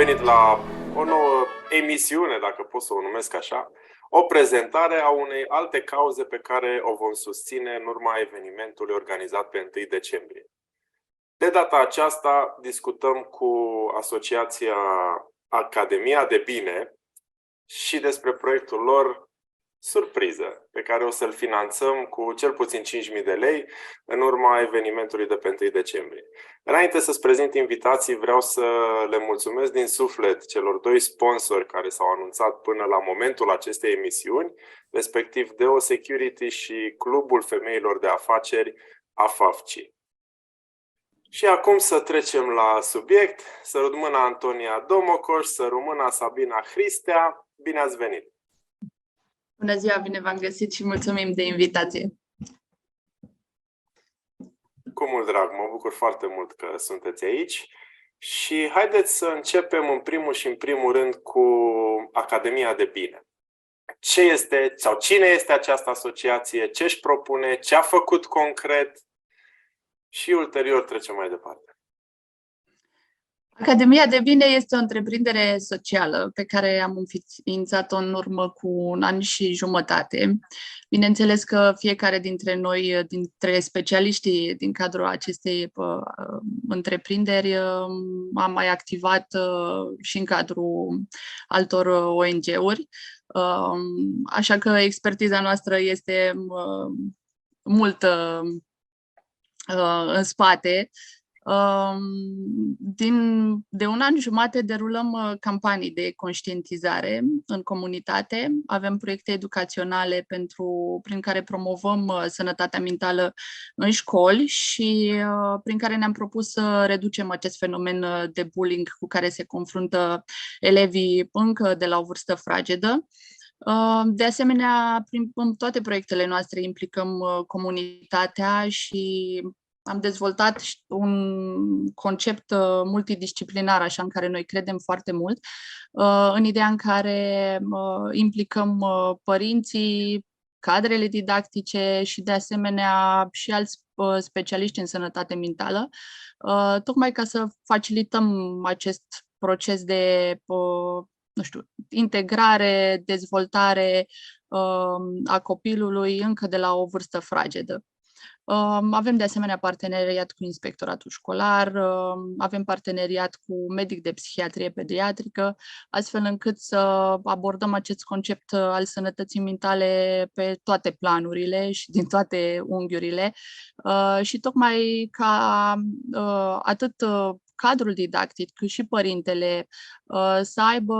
venit la o nouă emisiune, dacă pot să o numesc așa, o prezentare a unei alte cauze pe care o vom susține în urma evenimentului organizat pe 1 decembrie. De data aceasta discutăm cu Asociația Academia de Bine și despre proiectul lor surpriză, pe care o să-l finanțăm cu cel puțin 5.000 de lei în urma evenimentului de pe 1 decembrie. Înainte să-ți prezint invitații, vreau să le mulțumesc din suflet celor doi sponsori care s-au anunțat până la momentul acestei emisiuni, respectiv Deo Security și Clubul Femeilor de Afaceri AFAFCI. Și acum să trecem la subiect. Să rămână Antonia Domocoș, să rămână Sabina Hristea. Bine ați venit! Bună ziua, bine v-am găsit și mulțumim de invitație. Cu mult drag, mă bucur foarte mult că sunteți aici. Și haideți să începem în primul și în primul rând cu Academia de Bine. Ce este sau cine este această asociație, ce își propune, ce a făcut concret și ulterior trecem mai departe. Academia de Bine este o întreprindere socială pe care am înființat-o în urmă cu 1 an și jumătate. Bineînțeles că fiecare dintre noi, dintre specialiștii din cadrul acestei întreprinderi, am mai activat și în cadrul altor ONG-uri. Așa că expertiza noastră este multă în spate. De 1 an și jumate derulăm campanii de conștientizare în comunitate. Avem proiecte educaționale prin care promovăm sănătatea mentală în școli și prin care ne-am propus să reducem acest fenomen de bullying cu care se confruntă elevii încă de la o vârstă fragedă. De asemenea, în toate proiectele noastre implicăm comunitatea și am dezvoltat un concept multidisciplinar, așa, în care noi credem foarte mult, în ideea în care implicăm părinții, cadrele didactice și, de asemenea, și alți specialiști în sănătate mentală, tocmai ca să facilităm acest proces de integrare, dezvoltare a copilului încă de la o vârstă fragedă. Avem de asemenea parteneriat cu Inspectoratul Școlar, avem parteneriat cu medic de psihiatrie pediatrică, astfel încât să abordăm acest concept al sănătății mentale pe toate planurile și din toate unghiurile și tocmai ca atât cadrul didactic cât și părintele să aibă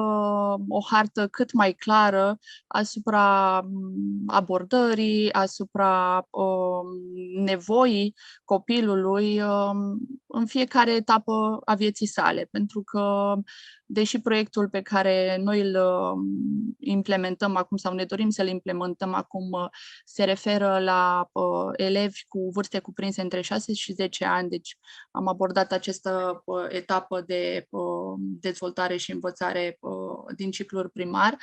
o hartă cât mai clară asupra abordării, asupra nevoii copilului în fiecare etapă a vieții sale. Pentru că, deși proiectul pe care noi îl implementăm acum sau ne dorim să-l implementăm acum se referă la elevi cu vârste cuprinse între 6 și 10 ani, deci am abordat această etapă de dezvoltare și învățare din ciclul primar.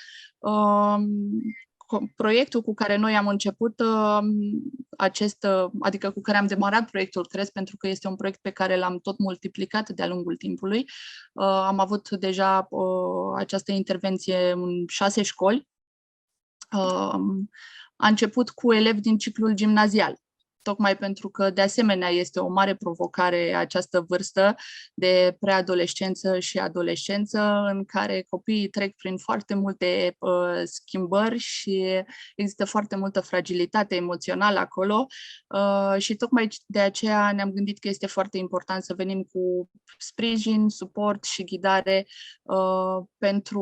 Proiectul cu care noi am început, adică cu care am demarat proiectul CRES, pentru că este un proiect pe care l-am tot multiplicat de-a lungul timpului. Am avut deja această intervenție în 6 școli. A început cu elevi din ciclul gimnazial, tocmai pentru că, de asemenea, este o mare provocare această vârstă de preadolescență și adolescență, în care copiii trec prin foarte multe schimbări și există foarte multă fragilitate emoțională acolo și tocmai de aceea ne-am gândit că este foarte important să venim cu sprijin, suport și ghidare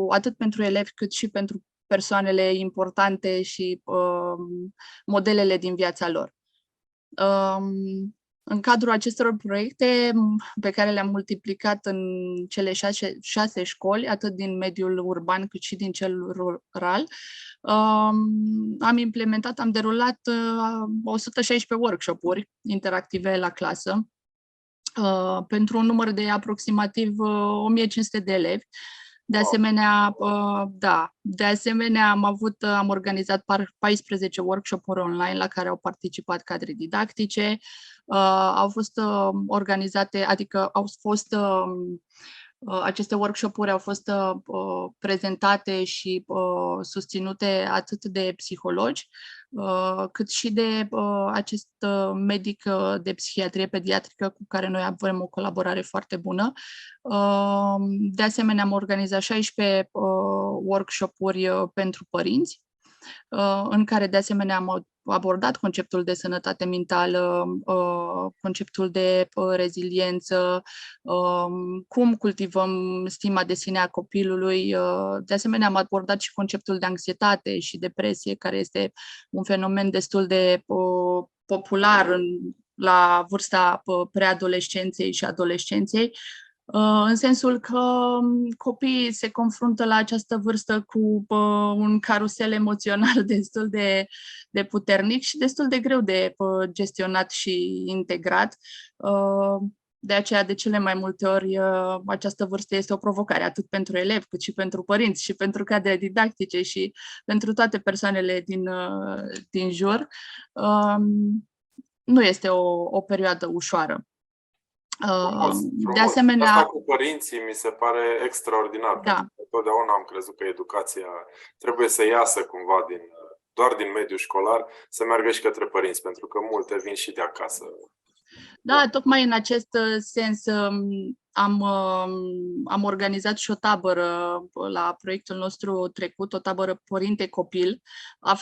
atât pentru elevi cât și pentru persoanele importante și modelele din viața lor. În cadrul acestor proiecte pe care le-am multiplicat în cele 6 școli, atât din mediul urban cât și din cel rural, am derulat 116 workshop-uri interactive la clasă pentru un număr de aproximativ 1500 de elevi. De asemenea, am organizat 14 workshop-uri online la care au participat cadre didactice. Au fost organizate, adică au fost Aceste workshop-uri au fost prezentate și susținute atât de psihologi, cât și de acest medic de psihiatrie pediatrică cu care noi avem o colaborare foarte bună. De asemenea, am organizat 16 workshop-uri pentru părinți, în care de asemenea am abordat conceptul de sănătate mentală, conceptul de reziliență, cum cultivăm stima de sine a copilului. De asemenea, am abordat și conceptul de anxietate și depresie, care este un fenomen destul de popular la vârsta preadolescenței și adolescenței, în sensul că copiii se confruntă la această vârstă cu un carusel emoțional destul de puternic și destul de greu de gestionat și integrat. De aceea, de cele mai multe ori, această vârstă este o provocare atât pentru elevi, cât și pentru părinți și pentru cadre didactice și pentru toate persoanele din jur. Nu este o perioadă ușoară. Frumos. De asemenea, asta cu părinții mi se pare extraordinar. Da. Pentru că totdeauna am crezut că educația trebuie să iasă cumva doar din mediul școlar, să meargă și către părinți, pentru că multe vin și de acasă. Da, tocmai în acest sens am organizat și o tabără la proiectul nostru trecut, o tabără părinte-copil.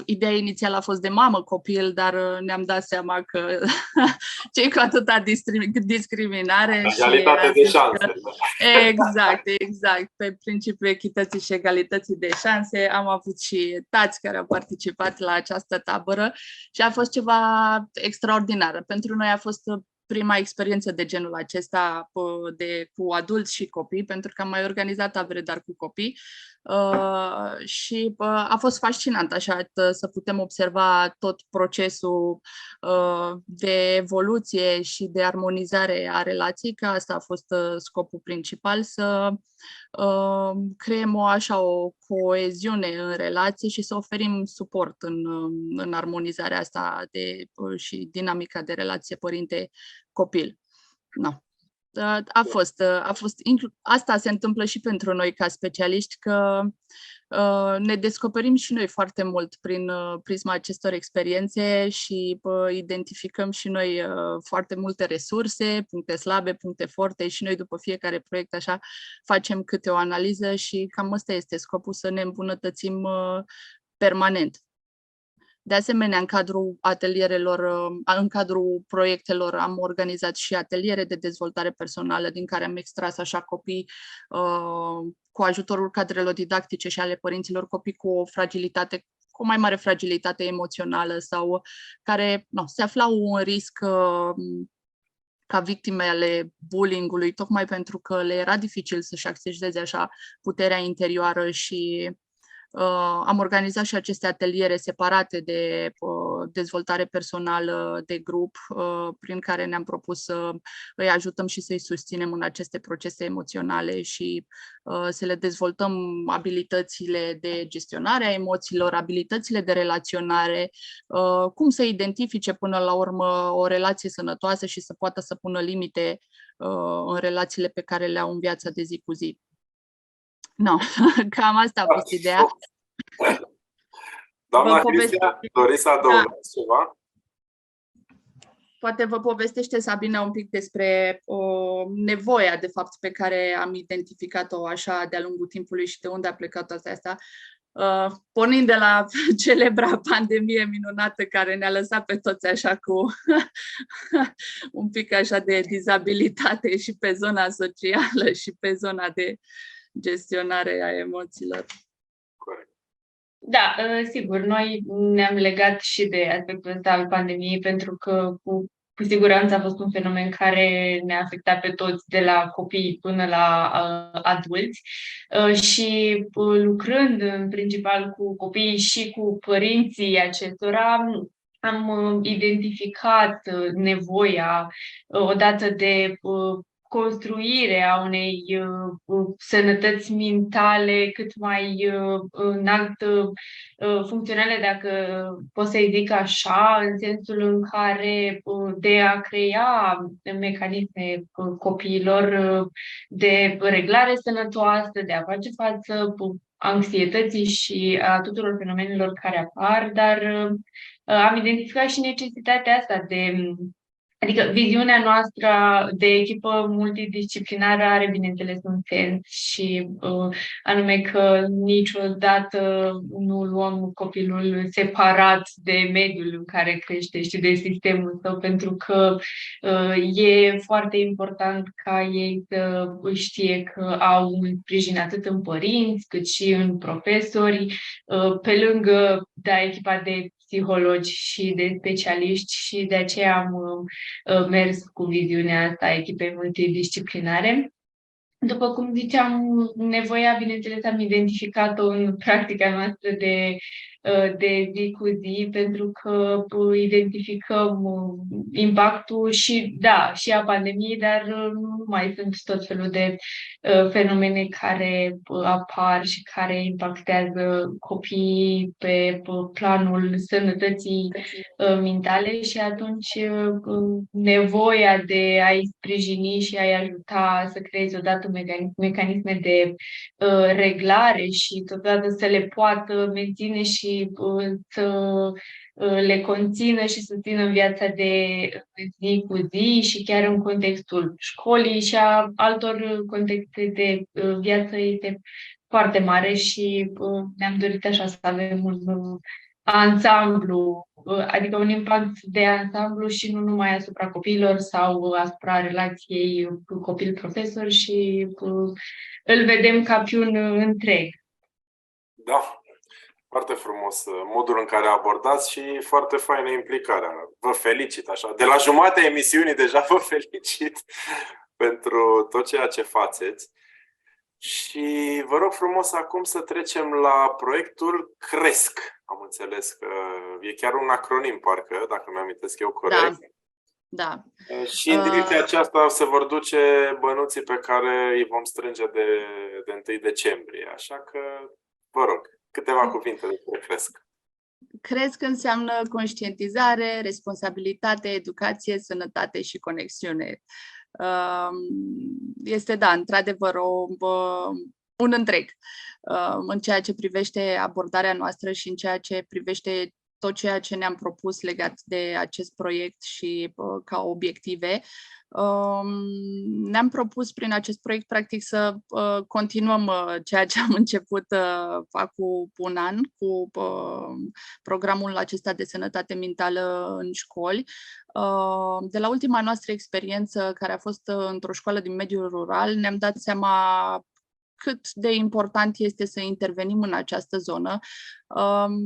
Ideea inițială a fost de mamă-copil, dar ne-am dat seama că cei cu atâta discriminare Egalitate de șanse. Exact. Pe principiul echității și egalității de șanse am avut și tați care au participat la această tabără și a fost ceva extraordinar. Pentru noi a fost prima experiență de genul acesta cu adulți și copii, pentru că am mai organizat tabere, dar cu copii. Și a fost fascinant așa să putem observa tot procesul de evoluție și de armonizare a relației, că asta a fost scopul principal, să creăm o coeziune în relație și să oferim suport în armonizarea asta și dinamica de relație părinte-copil. No. Asta se întâmplă și pentru noi ca specialiști, că ne descoperim și noi foarte mult prin prisma acestor experiențe și identificăm și noi foarte multe resurse, puncte slabe, puncte forte și noi după fiecare proiect așa facem câte o analiză și cam ăsta este scopul, să ne îmbunătățim permanent. De asemenea, în cadrul proiectelor am organizat și ateliere de dezvoltare personală, din care am extras așa copii cu ajutorul cadrelor didactice și ale părinților, copii cu o mai mare fragilitate emoțională sau care se aflau în risc ca victime ale bullying-ului, tocmai pentru că le era dificil să-și acceseze așa puterea interioară și am organizat și aceste ateliere separate de dezvoltare personală de grup, prin care ne-am propus să îi ajutăm și să-i susținem în aceste procese emoționale și să le dezvoltăm abilitățile de gestionare a emoțiilor, abilitățile de relaționare, cum să identifice până la urmă o relație sănătoasă și să poată să pună limite în relațiile pe care le au în viața de zi cu zi. No, cam asta a fost ideea. Doamna Cristia, doriți să adăugați ceva? Poate vă povestește Sabina un pic despre nevoia, de fapt, pe care am identificat-o așa de-a lungul timpului și de unde a plecat toate astea, pornind de la celebra pandemie minunată care ne-a lăsat pe toți așa cu un pic așa de dizabilitate și pe zona socială și pe zona de gestionare a emoțiilor. Corect. Da, sigur, noi ne-am legat și de aspectul ăsta al pandemiei, pentru că cu siguranță a fost un fenomen care ne-a afectat pe toți, de la copii până la adulți. Și lucrând în principal cu copiii și cu părinții acestora, am identificat nevoia odată de construire a unei sănătăți mentale cât mai înalt funcționale, dacă pot să-i zic așa, în sensul în care de a crea mecanisme copiilor de reglare sănătoasă, de a face față anxietății și a tuturor fenomenelor care apar, dar am identificat și necesitatea asta adică viziunea noastră de echipă multidisciplinară are, bineînțeles, un sens și anume că niciodată nu luăm copilul separat de mediul în care crește și de sistemul său, pentru că e foarte important ca ei să știe că au un sprijin atât în părinți cât și în profesori, pe lângă echipa de psihologi și de specialiști, și de aceea am mers cu viziunea asta a echipei multidisciplinare. După cum ziceam, nevoia, bineînțeles, am identificat-o în practica noastră de zi cu zi, pentru că identificăm impactul și a pandemiei, dar nu mai sunt tot felul de fenomene care apar și care impactează copiii pe planul sănătății mentale, și atunci nevoia de a-i sprijini și a-i ajuta să creeze odată mecanisme de reglare și totodată să le poată menține și să le conțină și să țină în viața de zi cu zi și chiar în contextul școlii și a altor contexte de viață este foarte mare și ne-am dorit așa să avem un ansamblu, adică un impact de ansamblu și nu numai asupra copiilor sau asupra relației copil-profesor, și îl vedem ca pe un întreg. Da, foarte frumos modul în care abordați și foarte faină implicarea. Vă felicit așa. De la jumatea emisiunii deja vă felicit pentru tot ceea ce faceți. Și vă rog frumos acum să trecem la proiectul CRESC. Am înțeles că e chiar un acronim, parcă, dacă mi-amintesc eu corect. Da. Și în direcția aceasta se vor duce bănuții pe care îi vom strânge de 1 decembrie. Așa că, vă rog, câteva cuvinte despre CRESC. CRESC înseamnă conștientizare, responsabilitate, educație, sănătate și conexiune. Este, într-adevăr, un întreg în ceea ce privește abordarea noastră și în ceea ce privește tot ceea ce ne-am propus legat de acest proiect și ca obiective. Ne-am propus prin acest proiect, practic, să continuăm ceea ce am început acum un an cu programul acesta de sănătate mentală în școli. De la ultima noastră experiență, care a fost într-o școală din mediul rural, ne-am dat seama cât de important este să intervenim în această zonă.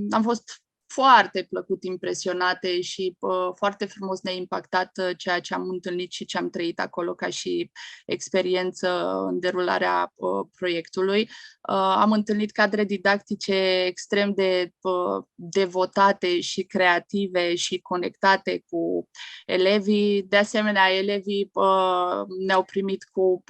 Am fost foarte plăcut impresionate și foarte frumos ne-a impactat ceea ce am întâlnit și ce am trăit acolo ca și experiență în derularea proiectului. Am întâlnit cadre didactice extrem de devotate și creative și conectate cu elevii. De asemenea, elevii ne-au primit cu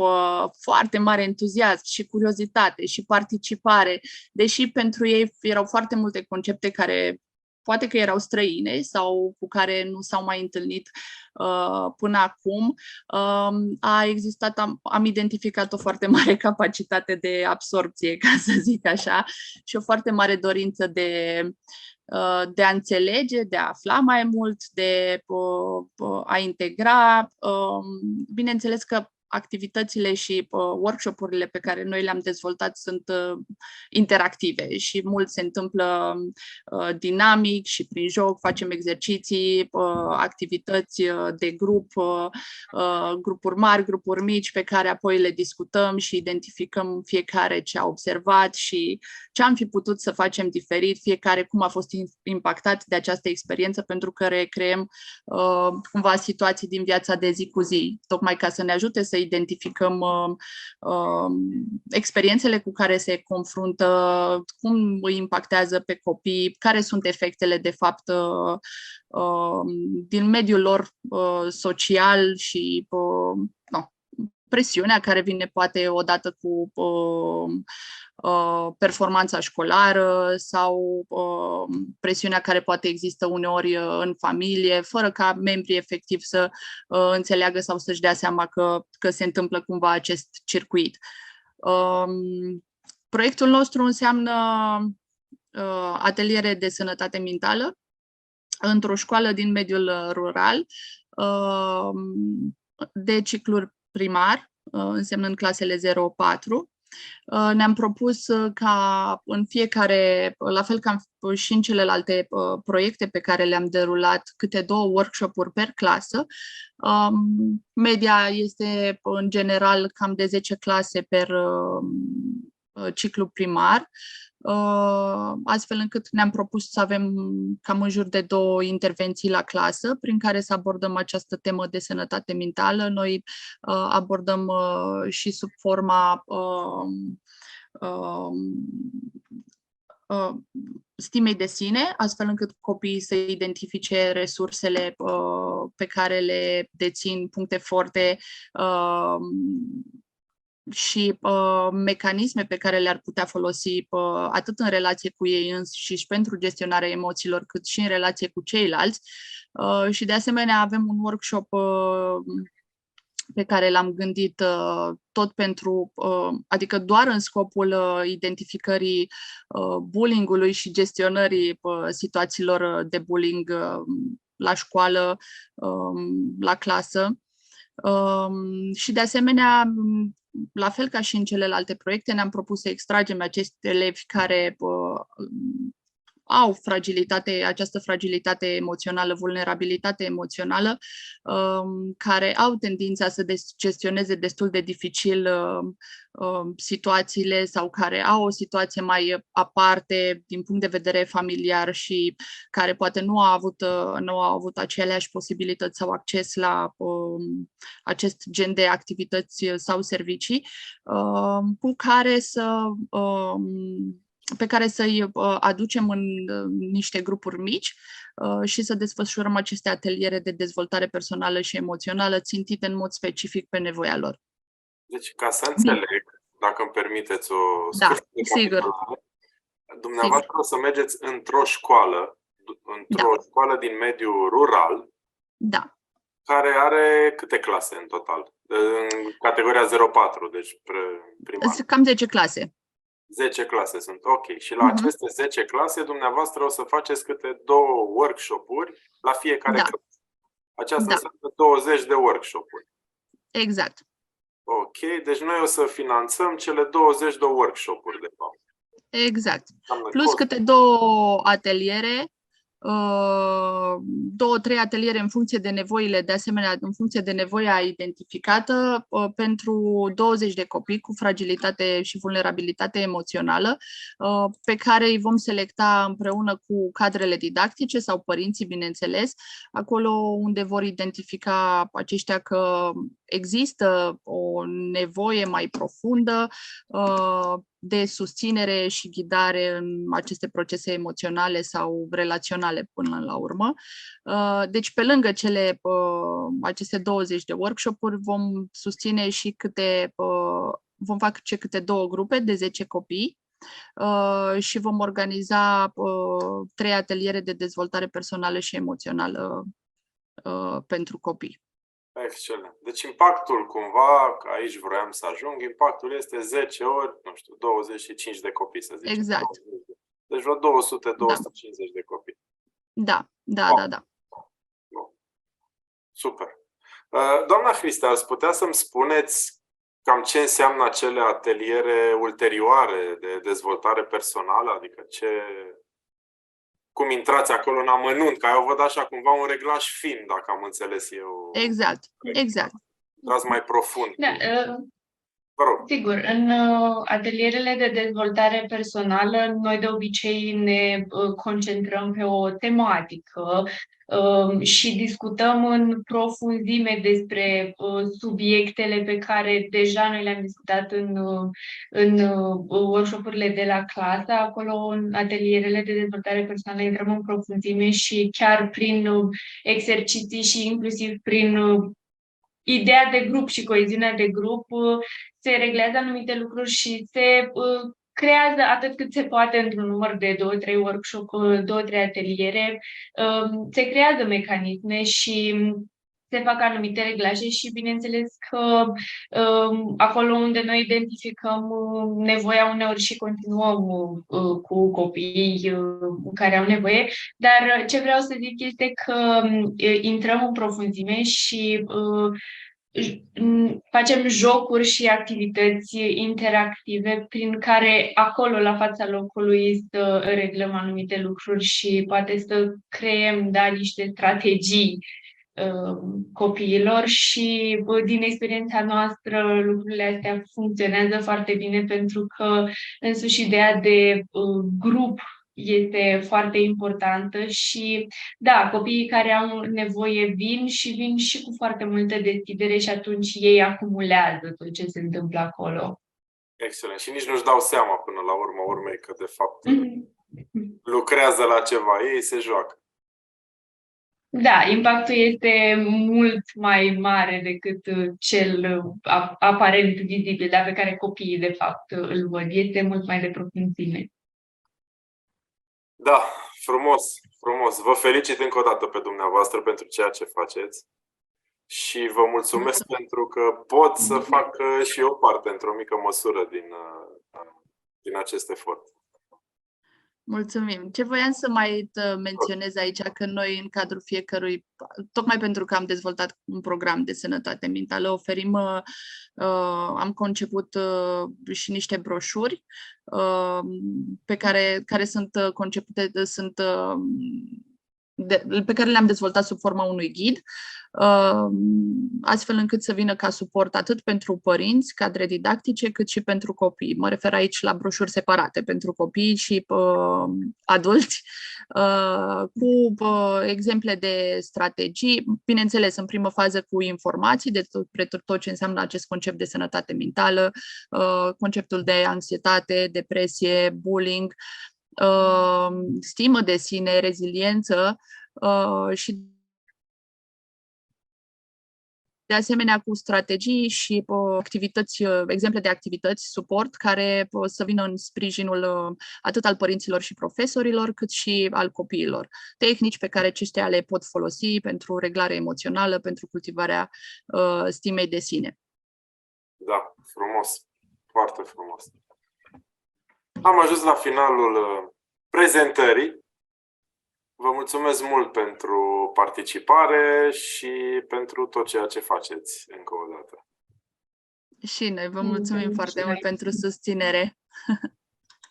foarte mare entuziasm și curiozitate și participare, deși pentru ei erau foarte multe concepte care poate că erau străine sau cu care nu s-au mai întâlnit până acum. Am identificat o foarte mare capacitate de absorbție, ca să zic așa, și o foarte mare dorință de a înțelege, de a afla mai mult, de a integra. Bineînțeles că activitățile și workshop-urile pe care noi le-am dezvoltat sunt interactive și mult se întâmplă dinamic și prin joc, facem exerciții, activități de grup, grupuri mari, grupuri mici, pe care apoi le discutăm și identificăm fiecare ce a observat și ce am fi putut să facem diferit, fiecare cum a fost impactat de această experiență, pentru că recreăm cumva situații din viața de zi cu zi, tocmai ca să ne ajute să identificăm experiențele cu care se confruntă, cum îi impactează pe copii, care sunt efectele, de fapt, din mediul lor social și presiunea care vine poate odată cu performanța școlară sau presiunea care poate există uneori în familie, fără ca membrii efectiv să înțeleagă sau să-și dea seama că se întâmplă cumva acest circuit. Proiectul nostru înseamnă ateliere de sănătate mentală într-o școală din mediul rural, de cicluri primar, însemnând clasele 0-4. Ne-am propus ca în fiecare, la fel ca și în celelalte proiecte pe care le-am derulat, câte 2 workshop-uri per clasă. Media este în general cam de 10 clase per ciclu primar, astfel încât ne-am propus să avem cam în jur de 2 intervenții la clasă, prin care să abordăm această temă de sănătate mentală. Noi abordăm și sub forma stimei de sine, astfel încât copiii să identifice resursele pe care le dețin, puncte forte, și mecanisme pe care le-ar putea folosi atât în relație cu ei înșiși pentru gestionarea emoțiilor, cât și în relație cu ceilalți. Și de asemenea avem un workshop pe care l-am gândit tot pentru, adică doar în scopul identificării bullying-ului și gestionării situațiilor de bullying la școală, la clasă. Și de asemenea, la fel ca și în celelalte proiecte, ne-am propus să extragem acești elevi care au această fragilitate emoțională, vulnerabilitate emoțională, care au tendința să gestioneze destul de dificil situațiile sau care au o situație mai aparte din punct de vedere familiar și care poate nu au avut aceleași posibilități sau acces la acest gen de activități sau servicii pe care să-i aducem în niște grupuri mici și să desfășurăm aceste ateliere de dezvoltare personală și emoțională țintite în mod specific pe nevoia lor. Deci, ca să înțeleg, dacă îmi permiteți o scurtă recapitulare, dumneavoastră o să mergeți într-o școală, școală din mediul rural, care are câte clase în total? În categoria 0-4, deci primar. Cam 10 clase. 10 clase sunt, ok. Și la aceste 10 clase, dumneavoastră o să faceți câte 2 workshop-uri la fiecare clasă. Aceasta înseamnă 20 de workshop-uri. Exact. Ok, deci noi o să finanțăm cele 20 de workshop-uri, de fapt. Exact. Plus câte 2 ateliere, 2-3 ateliere în funcție de nevoile, de asemenea, în funcție de nevoia identificată pentru 20 de copii cu fragilitate și vulnerabilitate emoțională, pe care îi vom selecta împreună cu cadrele didactice sau părinții, bineînțeles, acolo unde vor identifica aceștia că există o nevoie mai profundă de susținere și ghidare în aceste procese emoționale sau relaționale până la urmă. Deci, pe lângă aceste 20 de workshop-uri, vom susține și vom face câte 2 grupe de 10 copii și vom organiza 3 ateliere de dezvoltare personală și emoțională pentru copii. Excelent. Deci impactul cumva, aici vroiam să ajung, impactul este 10 ori, nu știu, 25 de copii, să zicem. Exact. Deci vreo 200-250 de copii. Da. Super. Doamna Hristea, ați putea să-mi spuneți cam ce înseamnă acele ateliere ulterioare de dezvoltare personală? Adică cum intrați acolo în amănunt, că eu văd așa cumva un reglaj fin, dacă am înțeles eu. Exact. Intrați mai profund. Da, sigur, în atelierele de dezvoltare personală, noi de obicei ne concentrăm pe o tematică și discutăm în profunzime despre subiectele pe care deja noi le-am discutat în workshop-urile de la clasă. Acolo, în atelierele de dezvoltare personală, intrăm în profunzime și chiar prin exerciții și inclusiv prin ideea de grup și coeziunea de grup, se reglează anumite lucruri și se creează atât cât se poate într-un număr de 2-3 workshop-uri, 2-3 ateliere, se creează mecanisme și se fac anumite reglaje și bineînțeles că acolo unde noi identificăm nevoia uneori și continuăm cu copiii care au nevoie, dar ce vreau să zic este că intrăm în profunzime și facem jocuri și activități interactive prin care acolo, la fața locului, să reglăm anumite lucruri și poate să creăm, niște strategii copiilor și din experiența noastră lucrurile astea funcționează foarte bine pentru că însuși ideea de grup este foarte importantă și copiii care au nevoie vin și cu foarte multă deschidere și atunci ei acumulează tot ce se întâmplă acolo. Excelent. Și nici nu-și dau seama până la urma urmei că de fapt lucrează la ceva. Ei se joacă. Da, impactul este mult mai mare decât cel aparent vizibil, dar pe care copiii de fapt îl văd. Este mult mai de profunzime. Da, frumos, frumos. Vă felicit încă o dată pe dumneavoastră pentru ceea ce faceți și vă mulțumesc pentru că pot să fac și eu parte, într-o mică măsură, din acest efort. Mulțumim. Ce voiam să mai menționez aici, că noi în cadrul fiecărui, tocmai pentru că am dezvoltat un program de sănătate mentală, oferim, am conceput și niște broșuri pe care sunt concepute, pe care le-am dezvoltat sub forma unui ghid, astfel încât să vină ca suport atât pentru părinți, cadre didactice, cât și pentru copii. Mă refer aici la broșuri separate pentru copii și adulți, cu exemple de strategii, bineînțeles, în primă fază cu informații despre tot ce înseamnă acest concept de sănătate mentală, conceptul de anxietate, depresie, bullying, stimă de sine, reziliență și de asemenea cu strategii și activități, exemple de activități, suport, care să vină în sprijinul atât al părinților și profesorilor, cât și al copiilor. Tehnici pe care aceștia le pot folosi pentru reglare emoțională, pentru cultivarea stimei de sine. Da, frumos. Foarte frumos. Am ajuns la finalul prezentării. Vă mulțumesc mult pentru participare și pentru tot ceea ce faceți încă o dată. Și noi vă mulțumim foarte mult pentru susținere.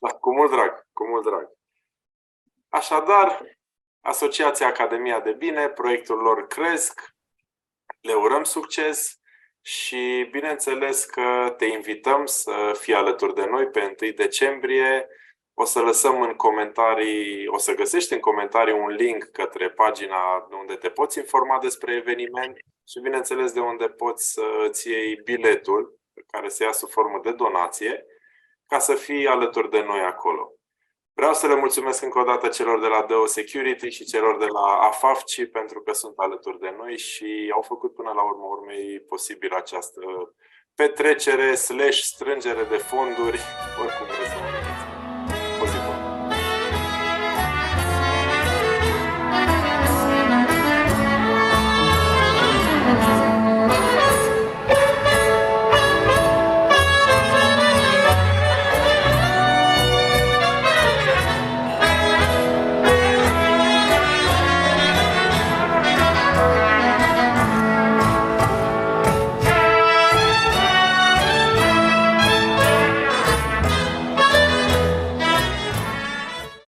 Da, cu mult drag, cu mult drag. Așadar, Asociația Academia de Bine, proiectul lor cresc, le urăm succes și bineînțeles că te invităm să fii alături de noi pe 1 decembrie. O să lăsăm în comentarii, o să găsești în comentarii un link către pagina unde te poți informa despre eveniment și bineînțeles de unde poți să îți iei biletul, care se ia sub formă de donație, ca să fii alături de noi acolo. Vreau să le mulțumesc încă o dată celor de la Deo Security și celor de la AFAFCI pentru că sunt alături de noi și au făcut până la urmă urmei posibil această petrecere / strângere de fonduri, oricum vreți să